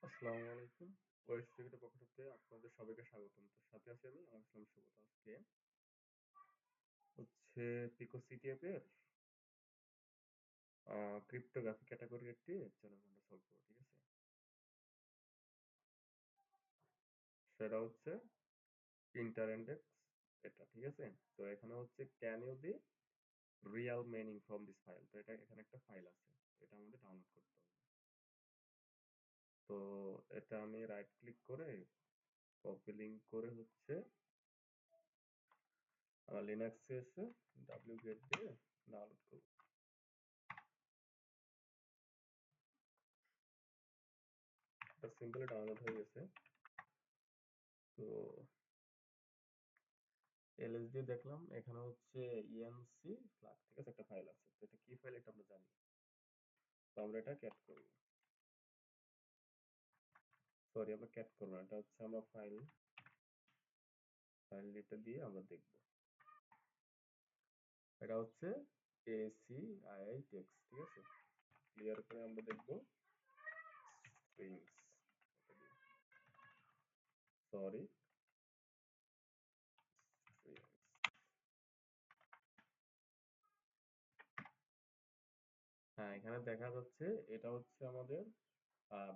আসসালামু আলাইকুম। ওয়েস্ট ক্রিকেটের পক্ষ থেকে আপনাদের সবাইকে স্বাগতম। তো সাথে আছি আমি আমার ইসলাম সুব্রত। আজকে হচ্ছে পিকো সিটিএফ এর ক্রিপ্টোগ্রাফি ক্যাটাগরির একটি চ্যালেঞ্জ আমরা সলভ করবো, ঠিক আছে? সেটা হচ্ছে ইন্টার ইন্ডেক্স, এটা ঠিক আছে। তো এখানে হচ্ছে can you the real meaning from this file. তো এটা এখানে একটা ফাইল আছে, এটা আমাদের ডাউনলোড করতে হবে। তো এটা আমি রাইট ক্লিক করে কপি লিঙ্ক করে হচ্ছে লিনাক্সে এসে ডাব্লিউ গেট দিয়ে ডাউনলোড করবো। এটা সিম্পলি ডাউনলোড হয়ে গেছে। তো এলএসডি দেখলাম এখানে হচ্ছে ইএনসি ফ্ল্যাগ, ঠিক আছে, একটা ফাইল আছে। তো এটা কি ফাইল এটা আমরা জানি। তো আমরা এটা ক্যাট করব, সরি আমরা ক্যাট করব না, এটা হচ্ছে আমরা ফাইল এটা দিয়ে আমরা দেখব। এটা হচ্ছে ACII টেক্সট, ঠিক আছে। ক্লিয়ার করে আমরা দেখব স্ট্রিংস, সরি স্ট্রিংস। হ্যাঁ, এখানে দেখা যাচ্ছে এটা হচ্ছে আমাদের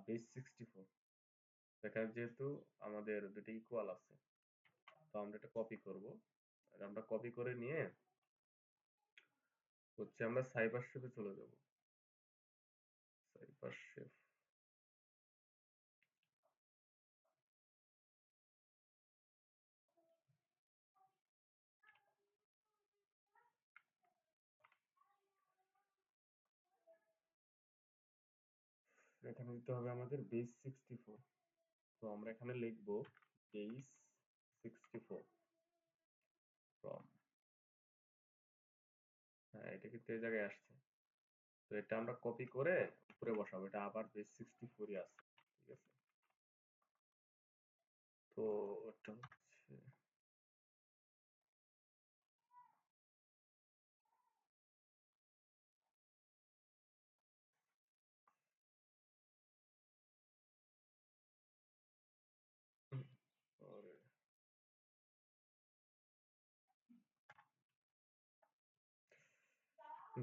বেস 64। এখানে যেহেতু আমাদের দুটো ইকুয়াল আছে, তো আমরা এটা কপি করব। আমরা কপি করে নিয়ে হচ্ছে আমরা সাইবার শেফে চলে যাব। সাইবার শেফ, এখানে দিতে হবে আমাদের বেস 64। তো আমরা এখানে লিখব বেস 64 ফ্রম, হ্যাঁ এটা কিন্তু এই জায়গায় আসছে। তো এটা আমরা কপি করে উপরে বসাবো, এটা আবার বেস 64ই আছে, ঠিক আছে। তো এটা হচ্ছে পরে,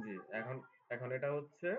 জি এখন এখন এটা হচ্ছে